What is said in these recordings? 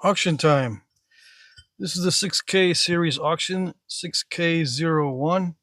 Auction time. This is the 6K series auction, 6K01.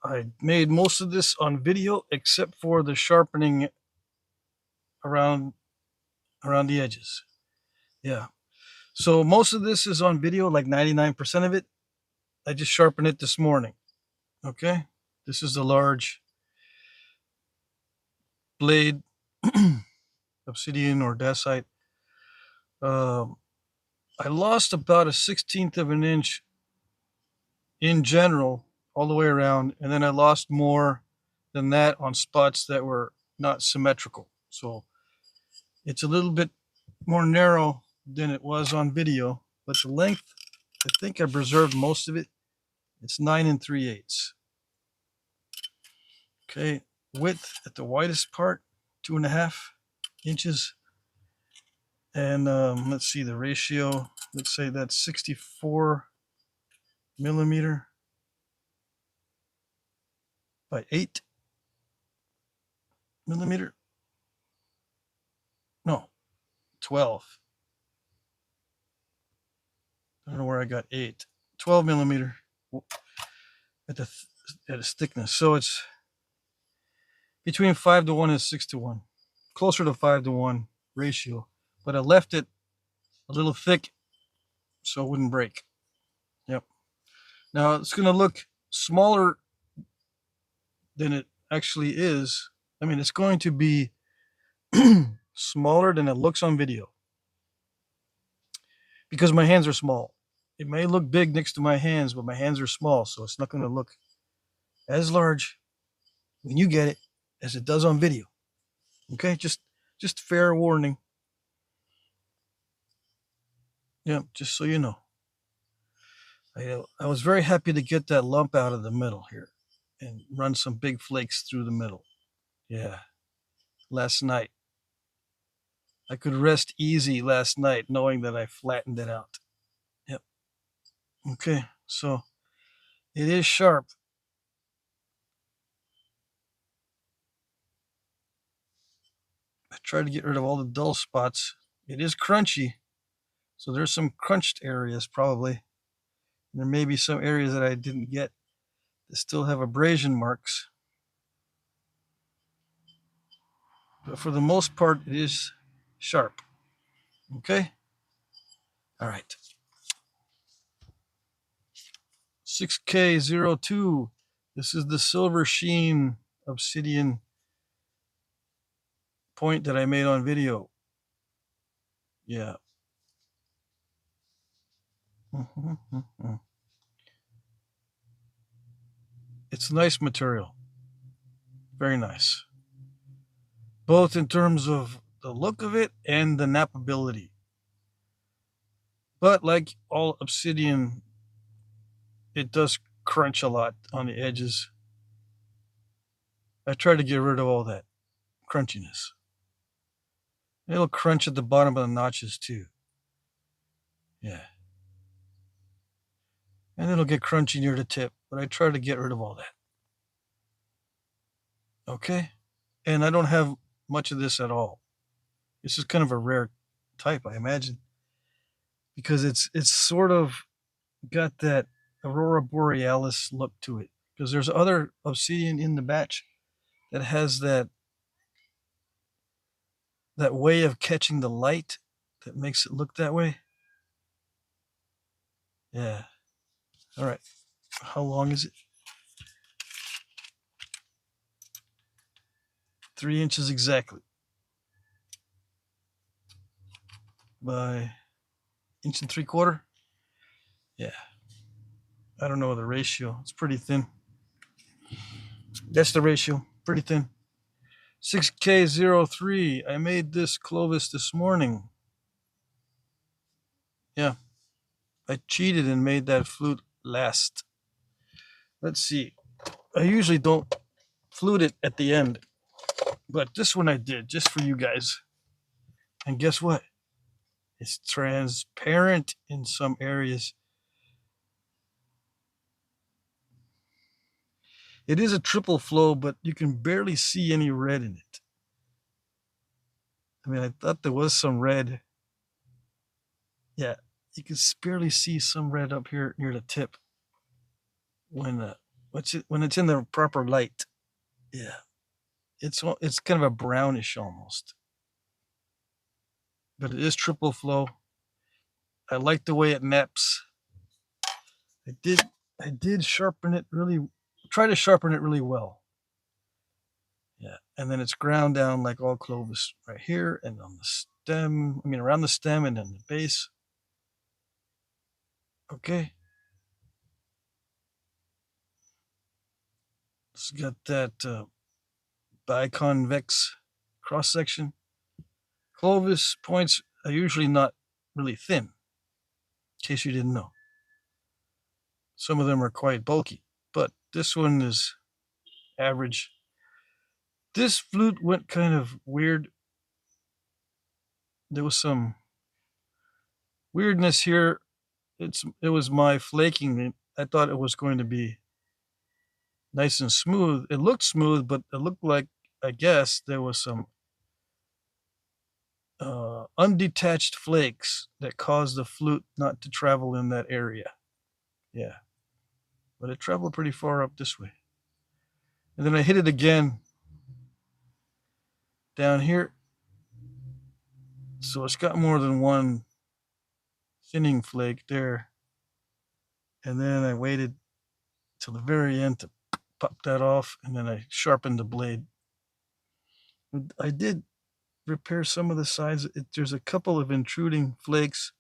I made most of this on video except for the sharpening around the edges. Yeah. So most of this is on video, like 99% of it. I just sharpened it this morning. Okay. This is the large blade, obsidian or dacite. I lost about a 16th of an inch in general all the way around, and then I lost more than that on spots that were not symmetrical. So it's a little bit more narrow than it was on video, but the length, I think I preserved most of it. It's 9 3/8. Okay, width at the widest part, 2.5 inches. And let's see the ratio. Let's say that's 64 millimeter by 8 millimeter. No, 12. I don't know where I got 8. 12 millimeter at its thickness. So it's between 5-1 and 6-1, closer to 5-1 ratio. But I left it a little thick so it wouldn't break. Yep. Now it's going to look smaller than it actually is. I mean, it's going to be smaller than it looks on video because my hands are small. It may look big next to my hands, but my hands are small, so it's not going to look as large when you get it as it does on video. Okay, just fair warning. Yeah, just so you know. I was very happy to get that lump out of the middle here and run some big flakes through the middle. Yeah, last night. I could rest easy last night knowing that I flattened it out. Yep. Okay, so it is sharp. I tried to get rid of all the dull spots. It is crunchy, so there's some crunched areas probably. And there may be some areas that I didn't get that still have abrasion marks. But for the most part, it is sharp. Okay? All right. 6K02. This is the silver sheen obsidian point that I made on video. Yeah. It's nice material. Very nice. Both in terms of the look of it and the nappability. But like all obsidian, it does crunch a lot on the edges. I try to get rid of all that crunchiness. It'll crunch at the bottom of the notches too. Yeah. And it'll get crunchy near the tip, but I try to get rid of all that. Okay? And I don't have much of this at all. This is kind of a rare type, I imagine, because it's sort of got that aurora borealis look to it. Because there's other obsidian in the batch that has that way of catching the light that makes it look that way. Yeah. All right. How long is it? 3 inches exactly. By 1.75 inches. Yeah. I don't know the ratio. It's pretty thin. That's the ratio. Pretty thin. 6K03. I made this Clovis this morning. Yeah. I cheated and made that flute last. Let's see. I usually don't flute it at the end, but this one I did just for you guys. And guess what? It's transparent in some areas. It is a triple flow, but you can barely see any red in it. I mean, I thought there was some red Yeah, you can barely see some red up here near the tip when when it's in the proper light. Yeah, it's kind of a brownish almost, but it is triple flow. I like the way it naps. I did I did sharpen it really, try to sharpen it really well. Yeah, and then it's ground down like all Clovis right here and on the stem. I mean around the stem and then the base. Okay, it's got that biconvex cross section. Clovis points are usually not really thin, in case you didn't know. Some of them are quite bulky, but this one is average. This flute went kind of weird. There was some weirdness here. It was my flaking. I thought it was going to be nice and smooth. It looked smooth, but it looked like, I guess there was some undetached flakes that caused the flute not to travel in that area. Yeah, but it traveled pretty far up this way. And then I hit it again down here. So it's got more than one thinning flake there. And then I waited till the very end to pop that off. And then I sharpened the blade. I did repair some of the sides. There's a couple of intruding flakes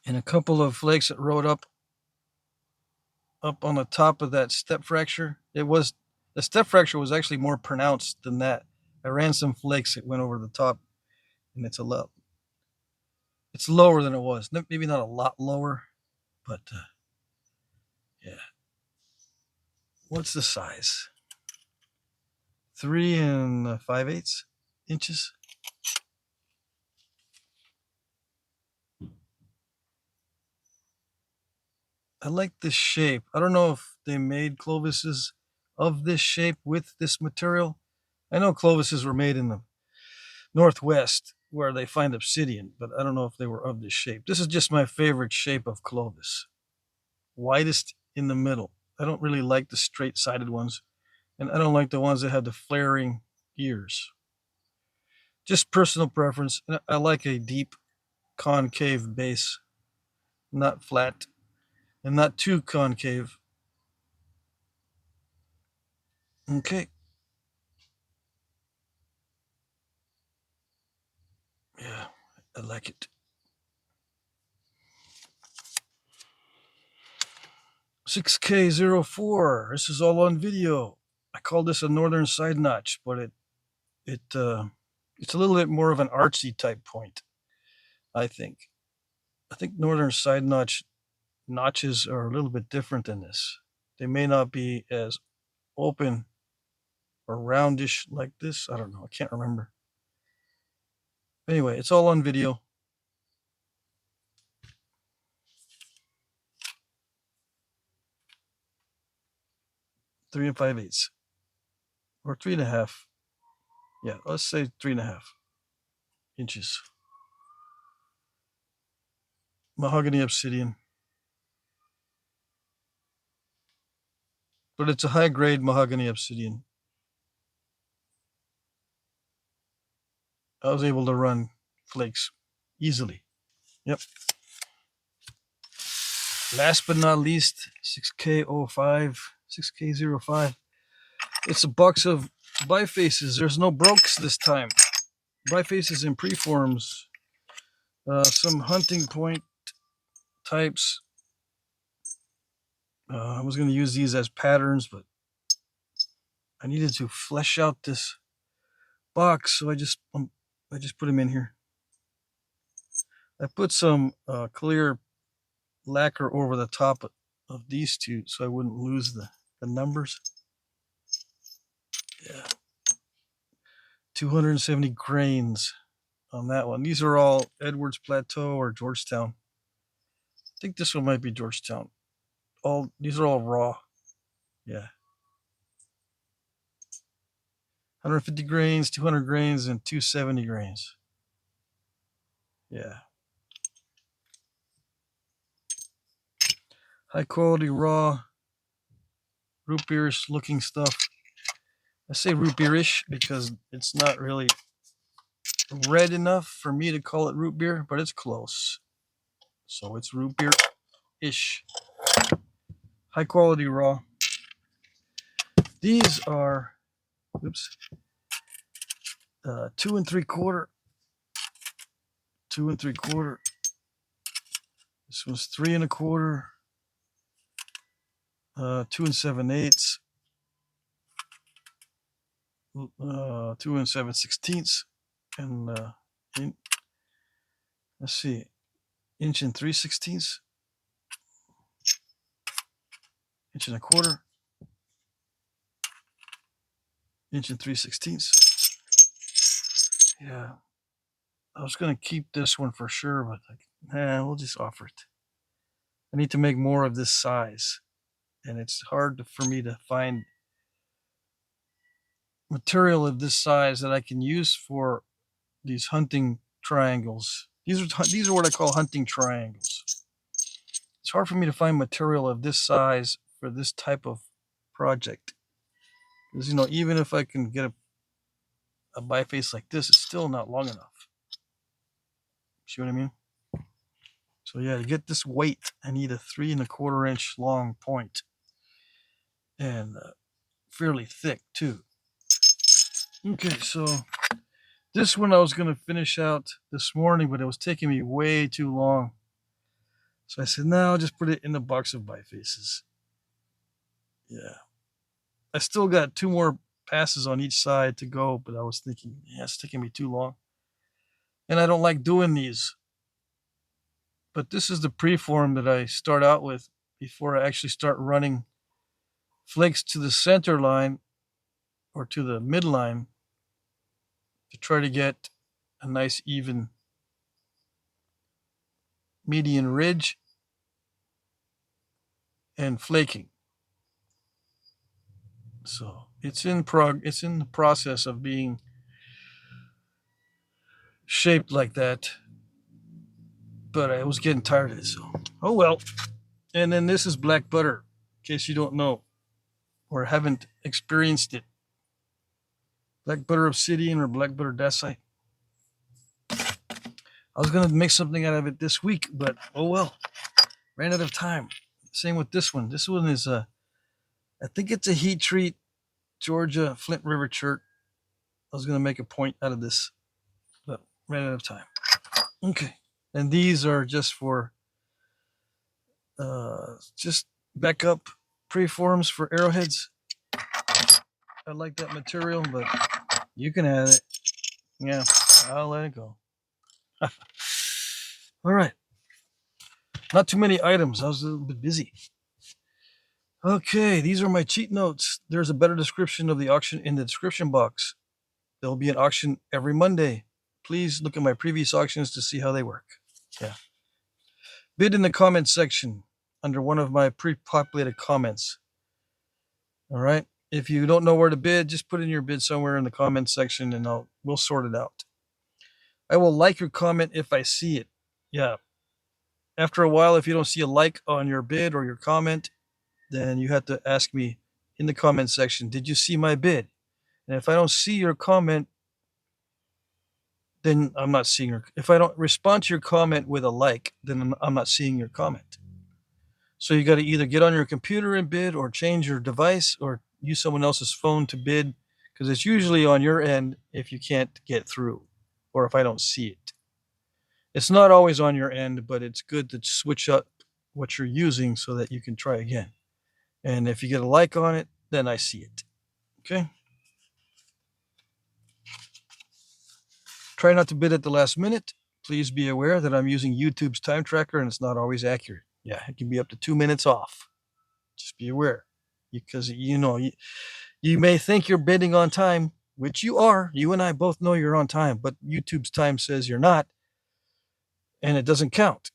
and a couple of flakes that rode up on the top of that step fracture. The step fracture was actually more pronounced than that. I ran some flakes that went over the top, and it's lower than it was. Maybe not a lot lower, but yeah. What's the size? 3 5/8 inches. I like this shape. I don't know if they made Clovises of this shape with this material. I know Clovises were made in the Northwest where they find obsidian, but I don't know if they were of this shape. This is just my favorite shape of Clovis. Widest in the middle. I don't really like the straight sided ones, and I don't like the ones that have the flaring ears. Just personal preference. I like a deep concave base, not flat and not too concave. Okay. Yeah, I like it. 6K04. This is all on video. I call this a northern side notch, but it it's a little bit more of an artsy type point, I think. I think northern side notches are a little bit different than this. They may not be as open or roundish like this. I don't know. I can't remember. Anyway, it's all on video. 3 5/8 or 3.5. Yeah, let's say 3.5 inches. Mahogany obsidian, but it's a high grade mahogany obsidian. I was able to run flakes easily. Yep. Last but not least, 6K05, 6K05. It's a box of bifaces. There's no brokes this time. Bifaces and preforms. Some hunting point types. I was going to use these as patterns, but I needed to flesh out this box, so I just put them in here. I put some clear lacquer over the top of these two, so I wouldn't lose the numbers. Yeah, 270 grains on that one. These are all Edwards Plateau or Georgetown. I think this one might be Georgetown. All these are all raw. Yeah, 150 grains, 200 grains, and 270 grains. Yeah. high quality raw root beerish looking stuff. I say root beerish because it's not really red enough for me to call it root beer, but it's close. So it's root beer ish. High quality raw. These are, oops, 2 3/4, 2 3/4. This was 3 1/4, 2 7/8, 2 7/16, and let's see, inch and 3/16, inch and a quarter, inch and 3/16. Yeah, I was gonna keep this one for sure, but we'll just offer it. I need to make more of this size, and it's hard for me to find material of this size that I can use for these hunting triangles. These are what I call hunting triangles. It's hard for me to find material of this size for this type of project. Because even if I can get a biface like this, it's still not long enough. See what I mean? So yeah, to get this weight, I need a 3 1/4 inch long point, and fairly thick too. Okay, so this one I was going to finish out this morning, but it was taking me way too long. So I said, no, I'll just put it in the box of bifaces. Yeah. I still got 2 more passes on each side to go, but I was thinking, yeah, it's taking me too long. And I don't like doing these. But this is the preform that I start out with before I actually start running flakes to the center line or to the midline to try to get a nice even median ridge and flaking. So it's in the process of being shaped like that. But I was getting tired of it, so oh well. And then this is black butter, in case you don't know or haven't experienced it. Black butter obsidian or black butter dacite. I was gonna make something out of it this week, but oh well. Ran out of time. Same with this one. This one is I think it's a heat treat, Georgia Flint River chert. I was gonna make a point out of this, but ran out of time. Okay. And these are just for just backup preforms for arrowheads. I like that material, but you can have it. Yeah, I'll let it go. All right. Not too many items. I was a little bit busy. Okay, these are my cheat notes. There's a better description of the auction in the description box. There'll be an auction every Monday. Please look at my previous auctions to see how they work. Yeah. Bid in the comments section under one of my pre-populated comments. All right. If you don't know where to bid, just put in your bid somewhere in the comments section and we'll sort it out. I will like your comment if I see it. Yeah. After a while, if you don't see a like on your bid or your comment, then you have to ask me in the comment section, did you see my bid? And if I don't see your comment, then I'm not seeing your. If I don't respond to your comment with a like, then I'm not seeing your comment. So you got to either get on your computer and bid, or change your device, or use someone else's phone to bid, because it's usually on your end if you can't get through, or if I don't see it. It's not always on your end, but it's good to switch up what you're using so that you can try again. And if you get a like on it, then I see it. Okay. Try not to bid at the last minute. Please be aware that I'm using YouTube's time tracker and it's not always accurate. Yeah, it can be up to 2 minutes off. Just be aware, because you may think you're bidding on time, which you are. You and I both know you're on time, but YouTube's time says you're not, and it doesn't count.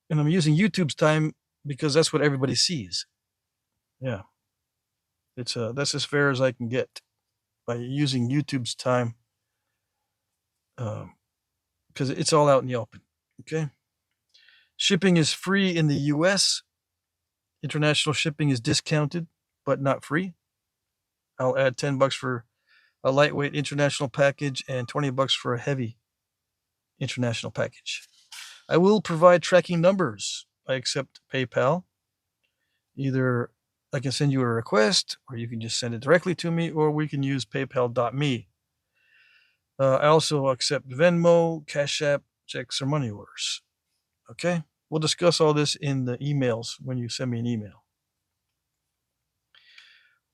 And I'm using YouTube's time because that's what everybody sees. Yeah, that's as fair as I can get by using YouTube's time, because it's all out in the open. Okay. Shipping is free in the US. International shipping is discounted, but not free. I'll add $10 for a lightweight international package and $20 for a heavy international package. I will provide tracking numbers. I accept PayPal. Either I can send you a request, or you can just send it directly to me, or we can use paypal.me. I also accept Venmo, Cash App, checks, or money orders. Okay? We'll discuss all this in the emails when you send me an email.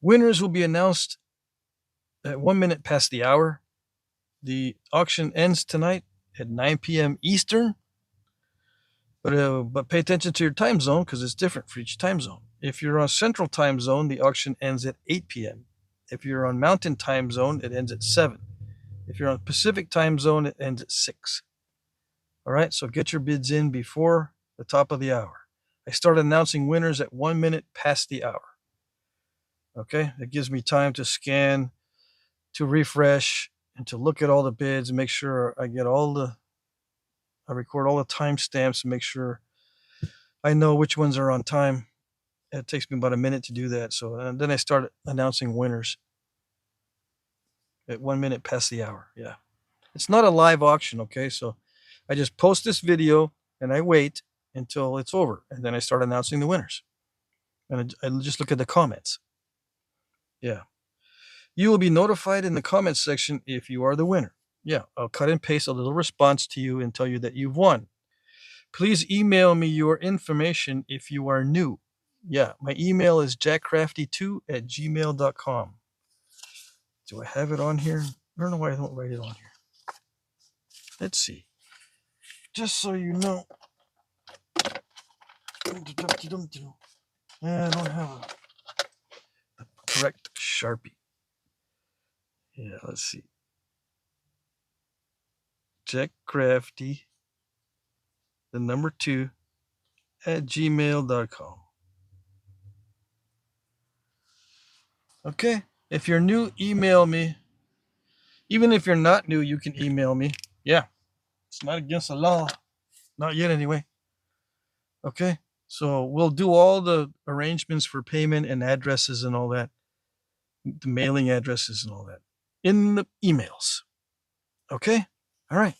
Winners will be announced at 1 minute past the hour. The auction ends tonight at 9 p.m. Eastern. But pay attention to your time zone because it's different for each time zone. If you're on Central Time Zone, the auction ends at 8 p.m. If you're on Mountain Time Zone, it ends at 7. If you're on Pacific Time Zone, it ends at 6. All right, so get your bids in before the top of the hour. I start announcing winners at 1 minute past the hour. Okay, it gives me time to scan, to refresh, and to look at all the bids and make sure I record all the timestamps and make sure I know which ones are on time. It takes me about a minute to do that. So and then I start announcing winners at 1 minute past the hour. Yeah. It's not a live auction, okay? So I just post this video and I wait until it's over. And then I start announcing the winners. And I just look at the comments. Yeah. You will be notified in the comments section if you are the winner. Yeah. I'll cut and paste a little response to you and tell you that you've won. Please email me your information if you are new. Yeah, my email is jackcrafty2@gmail.com. Do I have it on here? I don't know why I don't write it on here. Let's see. Just so you know. I don't have the correct Sharpie. Yeah, let's see. jackcrafty, the number 2, @gmail.com. Okay, if you're new, email me. Even if you're not new, you can email me. Yeah, it's not against the law. Not yet, anyway. Okay, so we'll do all the arrangements for payment and addresses and all that, the mailing addresses and all that in the emails. Okay, all right.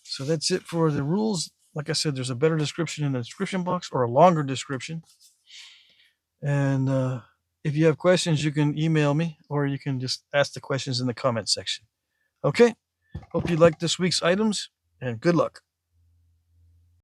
So that's it for the rules. Like I said, there's a better description in the description box, or a longer description. And if you have questions, you can email me, or you can just ask the questions in the comment section. Okay, hope you liked this week's items, and good luck.